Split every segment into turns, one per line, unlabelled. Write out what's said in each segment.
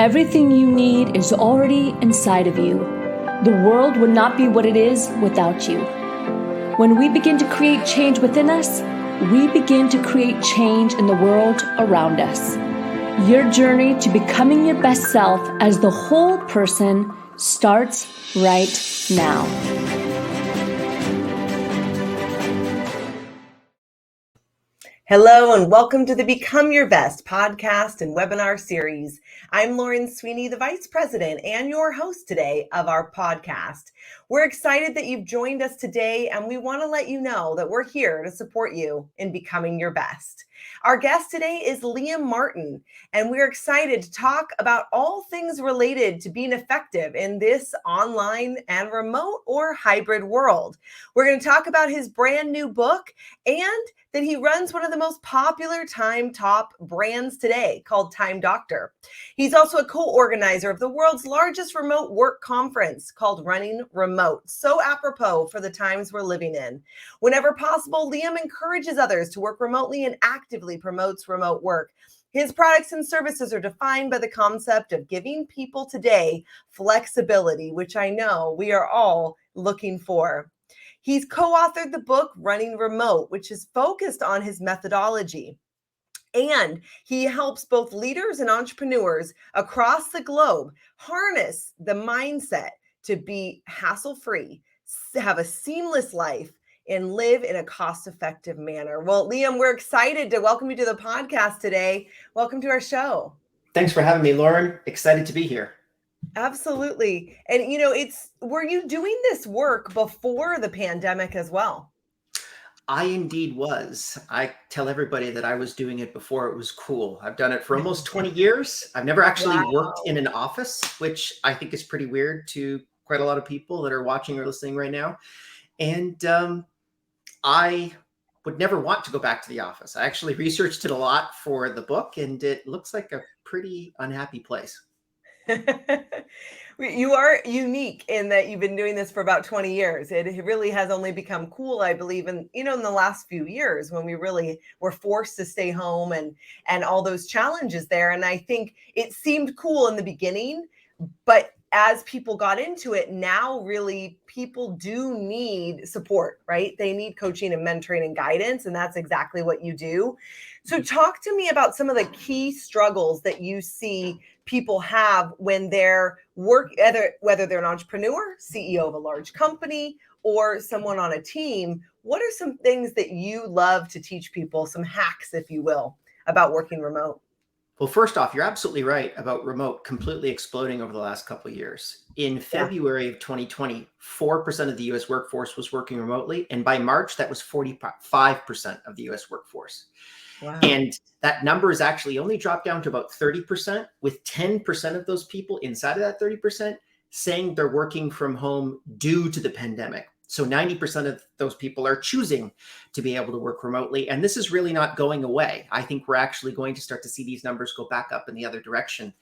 Everything you need is already inside of you. The world would not be what it is without you. When we begin to create change within us, we begin to create change in the world around us. Your journey to becoming your best self as the whole person starts right now.
Hello and welcome to the Become Your Best podcast and webinar series. I'm Lauren Sweeney, the Vice President and your host today of our podcast. We're excited that you've joined us today, and we want to let you know that we're here to support you in becoming your best. Our guest today is Liam Martin, and we're excited to talk about all things related to being effective in this online and remote or hybrid world. We're going to talk about his brand new book and that he runs one of the most popular Time Top brands today called Time Doctor. He's also a co-organizer of the world's largest remote work conference called Running Remote. So apropos for the times we're living in. Whenever possible, Liam encourages others to work remotely and actively promotes remote work. His products and services are defined by the concept of giving people today flexibility, which I know we are all looking for. He's co-authored the book Running Remote, which is focused on his methodology. And he helps both leaders and entrepreneurs across the globe harness the mindset to be hassle-free, have a seamless life, and live in a cost-effective manner. Well, Liam, we're excited to welcome you to the podcast today. Welcome to our show.
Thanks for having me, Lauren. Excited to be here.
Absolutely. And were you doing this work before the pandemic as well?
I indeed was. I tell everybody that I was doing it before it was cool. I've done it for almost 20 years. I've never actually worked in an office, which I think is pretty weird to quite a lot of people that are watching or listening right now. And I would never want to go back to the office. I actually researched it a lot for the book, and it looks like a pretty unhappy place.
You are unique in that you've been doing this for about 20 years. It really has only become cool, I believe, in the last few years when we really were forced to stay home and all those challenges there. And I think it seemed cool in the beginning, but as people got into it, now really people do need support, right? They need coaching and mentoring and guidance, and that's exactly what you do. So talk to me about some of the key struggles that you see people have when they're whether they're an entrepreneur, CEO of a large company, or someone on a team. What are some things that you love to teach people, some hacks, if you will, about working remote?
Well, first off, you're absolutely right about remote completely exploding over the last couple of years. In February of 2020, 4% of the US workforce was working remotely. And by March, that was 45% of the US workforce. Wow. And that number has actually only dropped down to about 30%, with 10% of those people inside of that 30% saying they're working from home due to the pandemic. So 90% of those people are choosing to be able to work remotely. And this is really not going away. I think we're actually going to start to see these numbers go back up in the other direction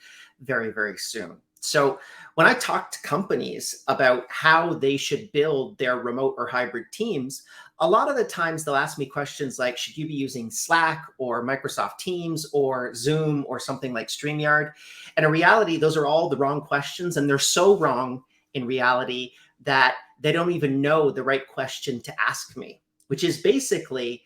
very, very soon. So when I talk to companies about how they should build their remote or hybrid teams, a lot of the times they'll ask me questions like, should you be using Slack or Microsoft Teams or Zoom or something like StreamYard? And in reality, those are all the wrong questions. And they're so wrong in reality that they don't even know the right question to ask me, which is basically,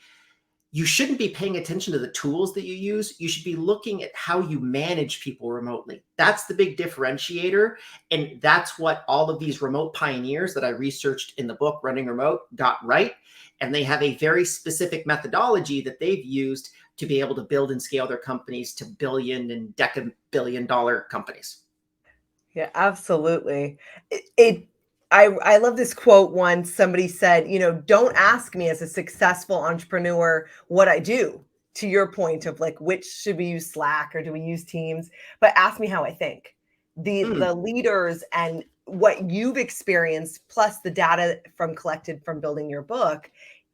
you shouldn't be paying attention to the tools that you use. You should be looking at how you manage people remotely. That's the big differentiator. And that's what all of these remote pioneers that I researched in the book, Running Remote, got right. And they have a very specific methodology that they've used to be able to build and scale their companies to billion and deca-billion-dollar companies.
Yeah, absolutely. I love this quote once. Somebody said, don't ask me as a successful entrepreneur what I do, to your point of like, which should we use, Slack or do we use Teams? But ask me how I think. The leaders and what you've experienced, plus the data collected from building your book,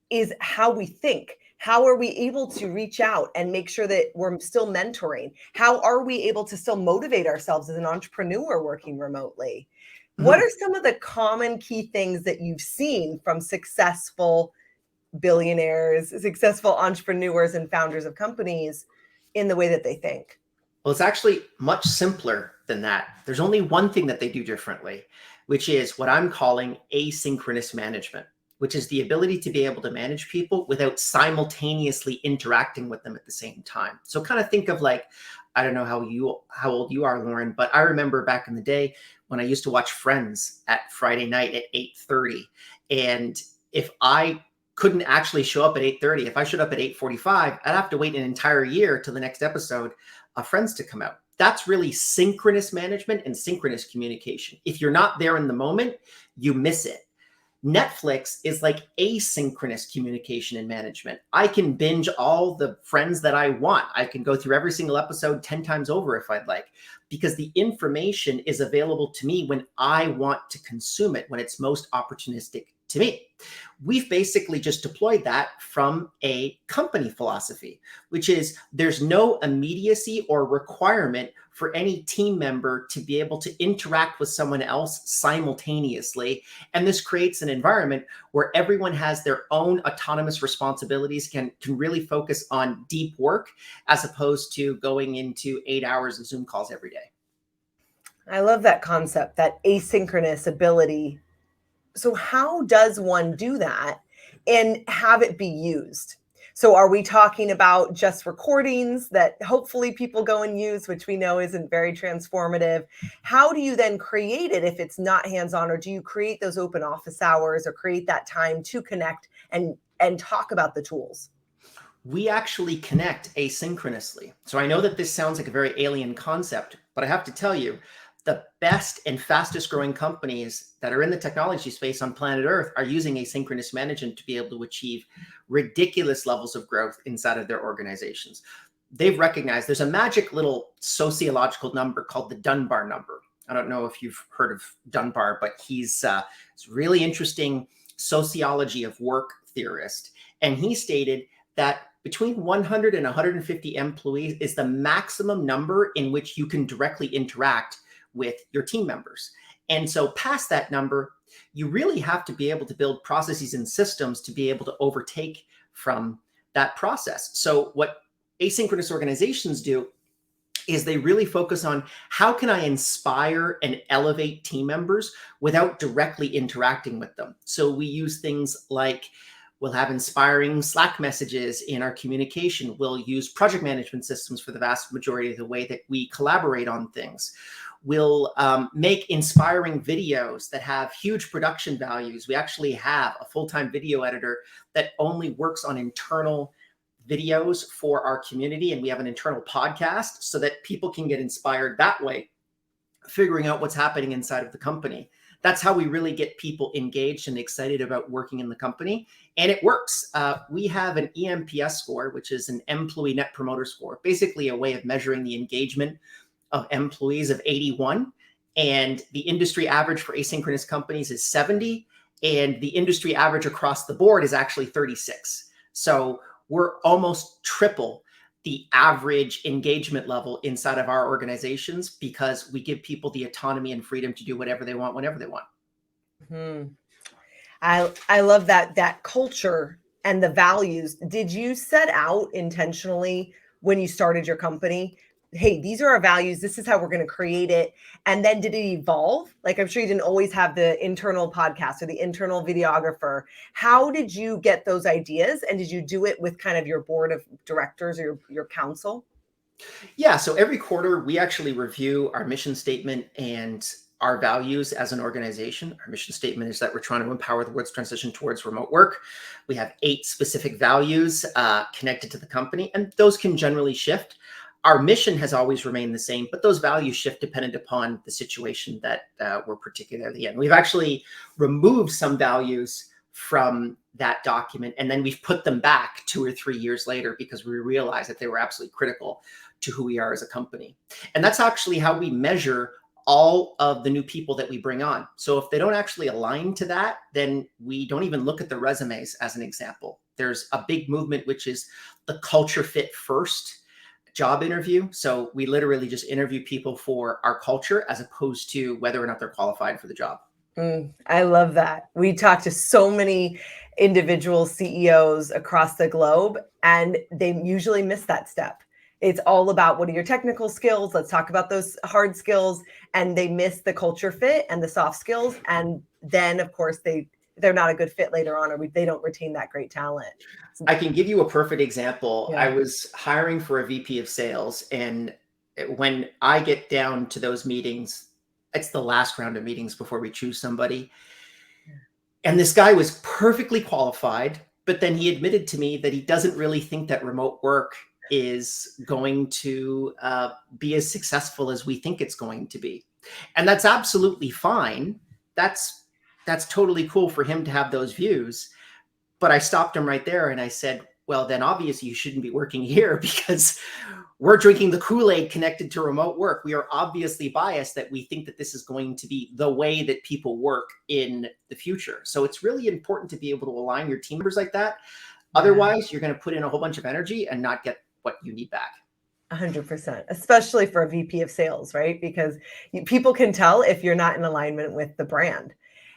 is how we think. How are we able to reach out and make sure that we're still mentoring? How are we able to still motivate ourselves as an entrepreneur working remotely? What are some of the common key things that you've seen from successful billionaires, successful entrepreneurs and founders of companies in the way that they think?
Well, it's actually much simpler than that. There's only one thing that they do differently, which is what I'm calling asynchronous management, which is the ability to be able to manage people without simultaneously interacting with them at the same time. So kind of think of like, I don't know how old you are, Lauren, but I remember back in the day when I used to watch Friends at Friday night at 8:30. And if I couldn't actually show up at 8:30, if I showed up at 8:45, I'd have to wait an entire year till the next episode of Friends to come out. That's really synchronous management and synchronous communication. If you're not there in the moment, you miss it. Netflix is like asynchronous communication and management. I can binge all the Friends that I want. I can go through every single episode 10 times over if I'd like, because the information is available to me when I want to consume it, when it's most opportunistic to me. We've basically just deployed that from a company philosophy, which is there's no immediacy or requirement for any team member to be able to interact with someone else simultaneously. And this creates an environment where everyone has their own autonomous responsibilities, can really focus on deep work as opposed to going into 8 hours of Zoom calls every day.
I love that concept, that asynchronous ability. So how does one do that and have it be used? So are we talking about just recordings that hopefully people go and use, which we know isn't very transformative? How do you then create it if it's not hands-on, or do you create those open office hours or create that time to connect and talk about the tools?
We actually connect asynchronously. So I know that this sounds like a very alien concept, but I have to tell you, the best and fastest growing companies that are in the technology space on planet Earth are using asynchronous management to be able to achieve ridiculous levels of growth inside of their organizations. They've recognized there's a magic little sociological number called the Dunbar number. I don't know if you've heard of Dunbar, but he's a really interesting sociology of work theorist. And he stated that between 100 and 150 employees is the maximum number in which you can directly interact with your team members. And so past that number, you really have to be able to build processes and systems to be able to overtake from that process. So what asynchronous organizations do is they really focus on how can I inspire and elevate team members without directly interacting with them. So we use things like we'll have inspiring Slack messages in our communication. We'll use project management systems for the vast majority of the way that we collaborate on things. We'll make inspiring videos that have huge production values. We actually have a full-time video editor that only works on internal videos for our community. And we have an internal podcast so that people can get inspired that way, figuring out what's happening inside of the company. That's how we really get people engaged and excited about working in the company. And it works. We have an ENPS score, which is an employee net promoter score, basically a way of measuring the engagement of employees of 81. And the industry average for asynchronous companies is 70. And the industry average across the board is actually 36. So we're almost triple the average engagement level inside of our organizations because we give people the autonomy and freedom to do whatever they want, whenever they want.
Mm-hmm. I love that culture and the values. Did you set out intentionally when you started your company, hey, these are our values, this is how we're going to create it? And then did it evolve? Like, I'm sure you didn't always have the internal podcast or the internal videographer. How did you get those ideas? And did you do it with kind of your board of directors or your council?
Yeah, so every quarter we actually review our mission statement and our values as an organization. Our mission statement is that we're trying to empower the world's transition towards remote work. We have 8 specific values connected to the company, and those can generally shift. Our mission has always remained the same, but those values shift dependent upon the situation that we're particularly in. We've actually removed some values from that document, and then we've put them back 2 or 3 years later because we realized that they were absolutely critical to who we are as a company. And that's actually how we measure all of the new people that we bring on. So if they don't actually align to that, then we don't even look at the resumes as an example. There's a big movement, which is the culture fit first job interview. So we literally just interview people for our culture as opposed to whether or not they're qualified for the job.
I love that. We talk to so many individual CEOs across the globe, and they usually miss that step. It's all about what are your technical skills? Let's talk about those hard skills. And they miss the culture fit and the soft skills. And then, of course, they're not a good fit later on, or they don't retain that great talent.
I can give you a perfect example.
Yeah.
I was hiring for a VP of sales, and when I get down to those meetings, it's the last round of meetings before we choose somebody. And this guy was perfectly qualified, but then he admitted to me that he doesn't really think that remote work is going to be as successful as we think it's going to be. And that's absolutely fine. That's totally cool for him to have those views. But I stopped him right there and I said, well, then obviously you shouldn't be working here because we're drinking the Kool-Aid connected to remote work. We are obviously biased that we think that this is going to be the way that people work in the future. So it's really important to be able to align your team members like that. Otherwise, you're going to put in a whole bunch of energy and not get what you need back.
100%, especially for a VP of sales, right? Because people can tell if you're not in alignment with the brand.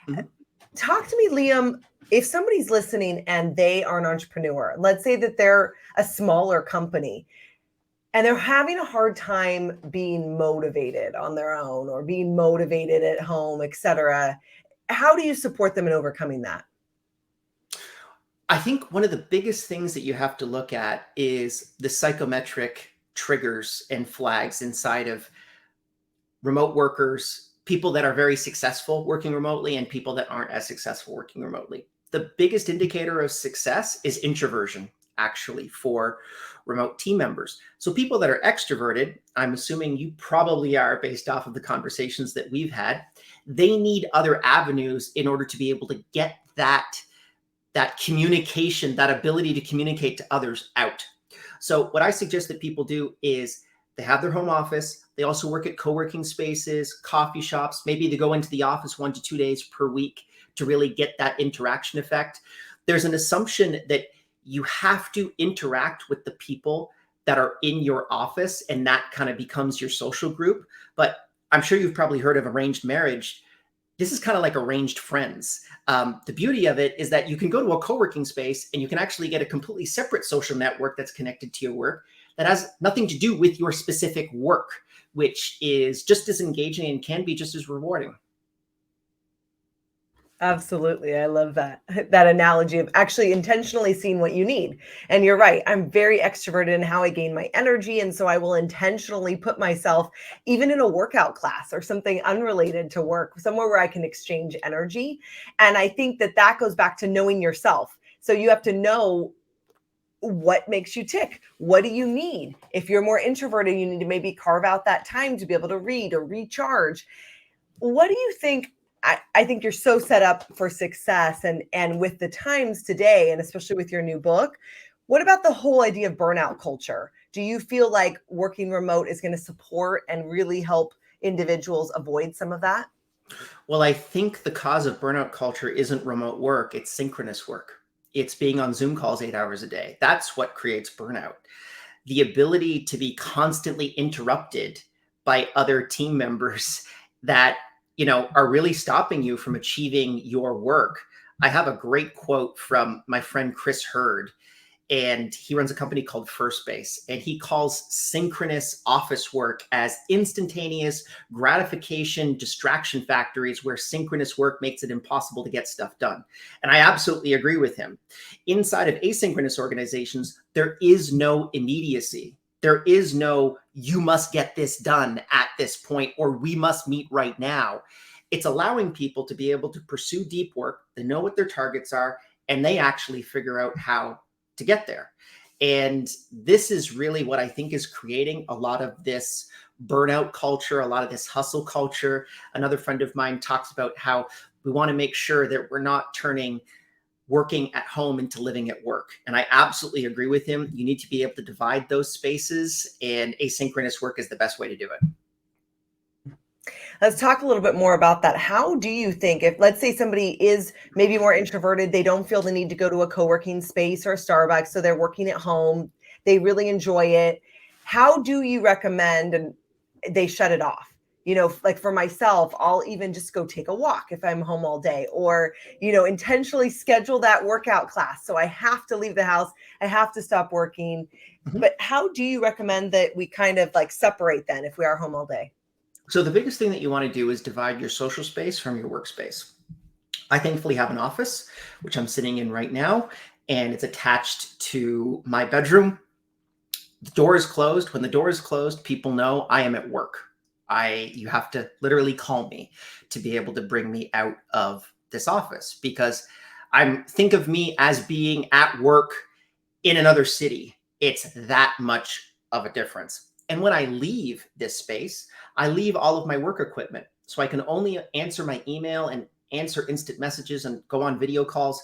Mm-hmm. Talk to me, Liam. If somebody's listening and they are an entrepreneur, let's say that they're a smaller company and they're having a hard time being motivated on their own or being motivated at home, et cetera. How do you support them in overcoming that?
I think one of the biggest things that you have to look at is the psychometric triggers and flags inside of remote workers, people that are very successful working remotely and people that aren't as successful working remotely. The biggest indicator of success is introversion, actually, for remote team members. So people that are extroverted, I'm assuming you probably are based off of the conversations that we've had, they need other avenues in order to be able to get that communication, that ability to communicate to others out. So what I suggest that people do is they have their home office. They also work at co-working spaces, coffee shops. Maybe they go into the office 1 to 2 days per week to really get that interaction effect. There's an assumption that you have to interact with the people that are in your office, and that kind of becomes your social group. But I'm sure you've probably heard of arranged marriage. This is kind of like arranged friends. The beauty of it is that you can go to a co-working space and you can actually get a completely separate social network that's connected to your work that has nothing to do with your specific work, which is just as engaging and can be just as rewarding.
Absolutely. I love that analogy of actually intentionally seeing what you need. And you're right. I'm very extroverted in how I gain my energy. And so I will intentionally put myself even in a workout class or something unrelated to work, somewhere where I can exchange energy. And I think that goes back to knowing yourself. So you have to know what makes you tick. What do you need? If you're more introverted, you need to maybe carve out that time to be able to read or recharge. What do you think? I think you're so set up for success and with the times today, and especially with your new book, what about the whole idea of burnout culture? Do you feel like working remote is going to support and really help individuals avoid some of that?
Well, I think the cause of burnout culture isn't remote work, it's synchronous work. It's being on Zoom calls 8 hours a day. That's what creates burnout. The ability to be constantly interrupted by other team members that are really stopping you from achieving your work. I have a great quote from my friend Chris Hurd, and he runs a company called First Base, and he calls synchronous office work as instantaneous gratification distraction factories where synchronous work makes it impossible to get stuff done. And I absolutely agree with him. Inside of asynchronous organizations, there is no immediacy. There is no, you must get this done at this point, or we must meet right now. It's allowing people to be able to pursue deep work. They know what their targets are, and they actually figure out how to get there. And this is really what I think is creating a lot of this burnout culture, a lot of this hustle culture. Another friend of mine talks about how we want to make sure that we're not turning working at home into living at work. And I absolutely agree with him. You need to be able to divide those spaces, and asynchronous work is the best way to do it.
Let's talk a little bit more about that. How do you think, if let's say somebody is maybe more introverted, they don't feel the need to go to a co-working space or a Starbucks, so they're working at home, they really enjoy it. How do you recommend and they shut it off? Like for myself, I'll even just go take a walk if I'm home all day, or, intentionally schedule that workout class. So I have to leave the house. I have to stop working.
Mhm.
But how do you recommend that we kind of like separate then if we are home all day?
So the biggest thing that you want to do is divide your social space from your workspace. I thankfully have an office, which I'm sitting in right now, and it's attached to my bedroom. The door is closed. When the door is closed, people know I am at work. You have to literally call me to be able to bring me out of this office, because think of me as being at work in another city. It's that much of a difference. And when I leave this space, I leave all of my work equipment. So I can only answer my email and answer instant messages and go on video calls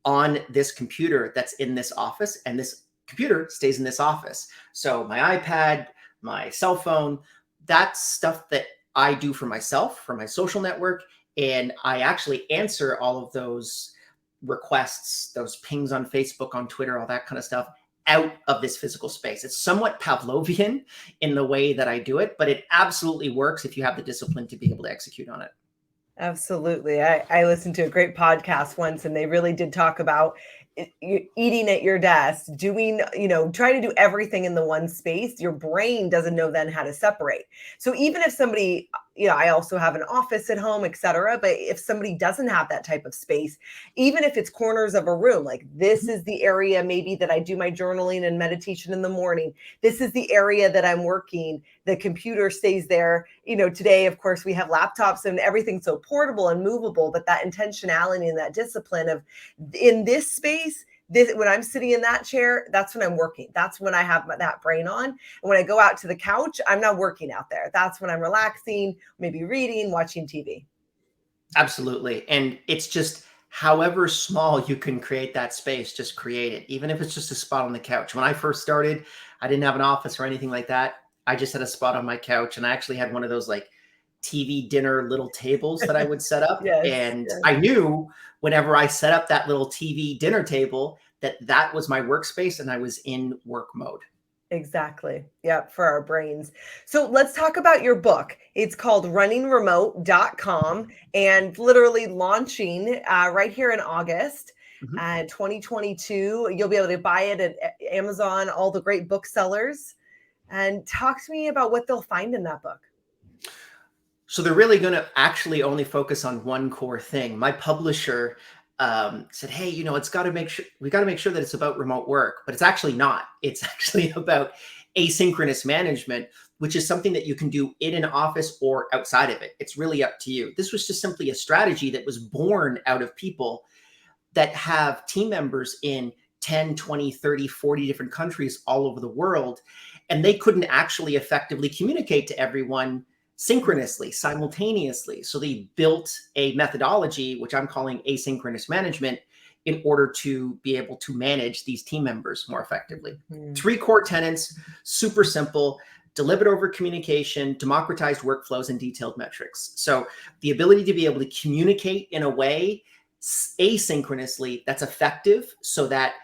on this computer that's in this office. And this computer stays in this office. So my iPad, my cell phone, that's stuff that I do for myself, for my social network. And I actually answer all of those requests, those pings on Facebook, on Twitter, all that kind of stuff out of this physical space. It's somewhat Pavlovian in the way that I do it, but it absolutely works if you have the discipline to be able to execute on it.
Absolutely. I listened to a great podcast once, and they really did talk about eating at your desk, doing, trying to do everything in the one space. Your brain doesn't know then how to separate. So even if somebody, I also have an office at home, et cetera, but if somebody doesn't have that type of space, even if it's corners of a room, like this is the area maybe that I do my journaling and meditation in the morning. This is the area that I'm working. The computer stays there. Today, of course, we have laptops and everything's so portable and movable, but that intentionality and that discipline of in this space, when I'm sitting in that chair, that's when I'm working. That's when I have that brain on. And when I go out to the couch, I'm not working out there. That's when I'm relaxing, maybe reading, watching TV.
Absolutely. And it's just however small you can create that space, just create it. Even if it's just a spot on the couch. When I first started, I didn't have an office or anything like that. I just had a spot on my couch, and I actually had one of those like TV dinner little tables that I would set up.
Yes.
I knew whenever I set up that little TV dinner table that was my workspace and I was in work mode.
Exactly. Yeah, for our brains. So let's talk about your book. It's called runningremote.com and literally launching right here in August. 2022. You'll be able to buy it at Amazon, all the great booksellers. And talk to me about what they'll find in that book.
So they're really going to actually only focus on one core thing. My publisher said, hey, it's got to make sure, we got to make sure that it's about remote work, but it's actually not. It's actually about asynchronous management, which is something that you can do in an office or outside of it. It's really up to you. This was just simply a strategy that was born out of people that have team members in 10, 20, 30, 40 different countries all over the world. And they couldn't actually effectively communicate to everyone synchronously, simultaneously. So they built a methodology, which I'm calling asynchronous management, in order to be able to manage these team members more effectively. 3 core tenets, super simple: delivered over communication, democratized workflows, and detailed metrics. So the ability to be able to communicate in a way asynchronously that's effective, so that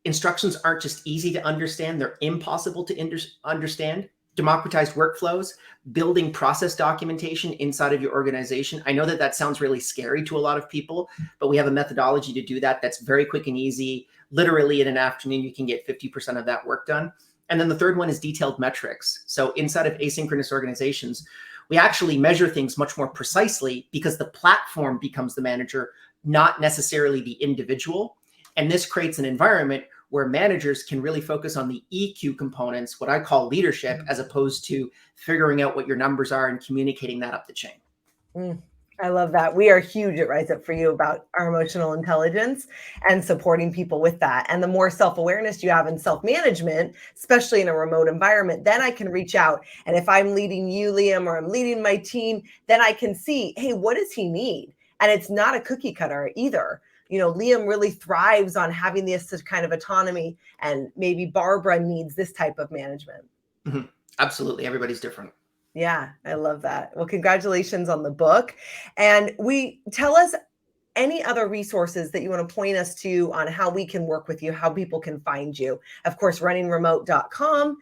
instructions aren't just easy to understand, they're impossible to understand. Democratized workflows, building process documentation inside of your organization. I know that sounds really scary to a lot of people, but we have a methodology to do that that's very quick and easy. Literally in an afternoon, you can get 50% of that work done. And then the third one is detailed metrics. So inside of asynchronous organizations, we actually measure things much more precisely because the platform becomes the manager, not necessarily the individual. And this creates an environment where managers can really focus on the EQ components, what I call leadership, as opposed to figuring out what your numbers are and communicating that up the chain.
I love that. We are huge at Rise Up For You about our emotional intelligence and supporting people with that. And the more self-awareness you have in self-management, especially in a remote environment, then I can reach out. And if I'm leading you, Liam, or I'm leading my team, then I can see, hey, what does he need? And it's not a cookie cutter either. Liam really thrives on having this kind of autonomy, and maybe Barbara needs this type of management.
Absolutely. Everybody's different.
Yeah, I love that. Well, congratulations on the book. And tell us any other resources that you want to point us to on how we can work with you, how people can find you. Of course, runningremote.com,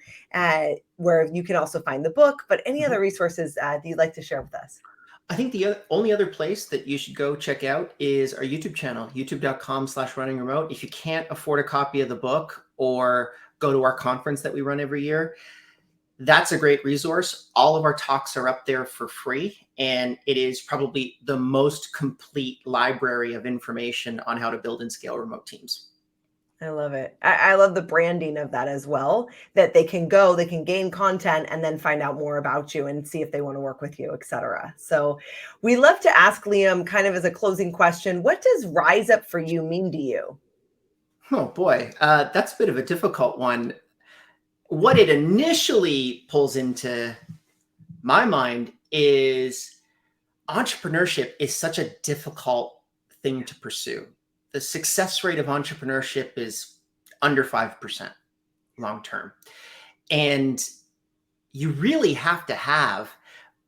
where you can also find the book, but any other resources that you'd like to share with us?
I think the only other place that you should go check out is our YouTube channel, youtube.com/runningremote. If you can't afford a copy of the book or go to our conference that we run every year, that's a great resource. All of our talks are up there for free, and it is probably the most complete library of information on how to build and scale remote teams.
I love it. I love the branding of that as well, that they can gain content and then find out more about you and see if they want to work with you, et cetera. So we love to ask Liam, kind of as a closing question, what does Rise Up for you mean to you?
Oh boy, that's a bit of a difficult one. What it initially pulls into my mind is entrepreneurship is such a difficult thing to pursue. The success rate of entrepreneurship is under 5% long term. And you really have to have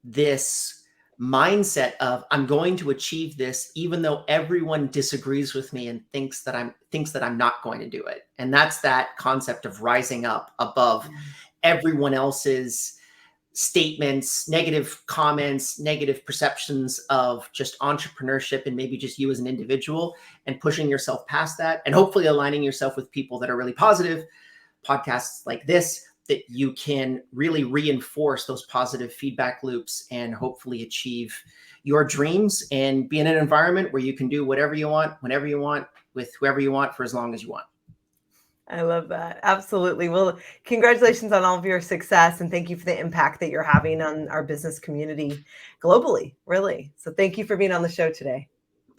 this mindset of, I'm going to achieve this even though everyone disagrees with me and thinks that I'm not going to do it. And that's that concept of rising up above everyone else's statements, negative comments, negative perceptions of just entrepreneurship and maybe just you as an individual, and pushing yourself past that, and hopefully aligning yourself with people that are really positive, podcasts like this, that you can really reinforce those positive feedback loops and hopefully achieve your dreams and be in an environment where you can do whatever you want, whenever you want, with whoever you want, for as long as you want.
I love that. Absolutely. Well, congratulations on all of your success, and thank you for the impact that you're having on our business community globally, really. So thank you for being on the show today.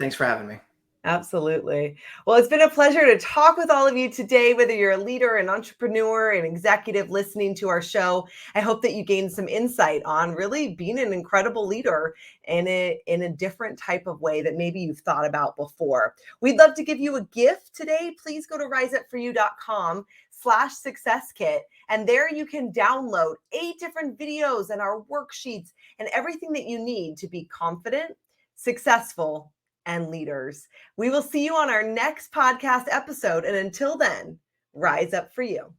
Thanks for having me.
Absolutely. Well, it's been a pleasure to talk with all of you today, whether you're a leader, an entrepreneur, an executive listening to our show. I hope that you gained some insight on really being an incredible leader in a different type of way that maybe you've thought about before. We'd love to give you a gift today. Please go to riseupforyou.com/success kit. And there you can download 8 different videos and our worksheets and everything that you need to be confident, successful, and leaders. We will see you on our next podcast episode. And until then, rise up for you.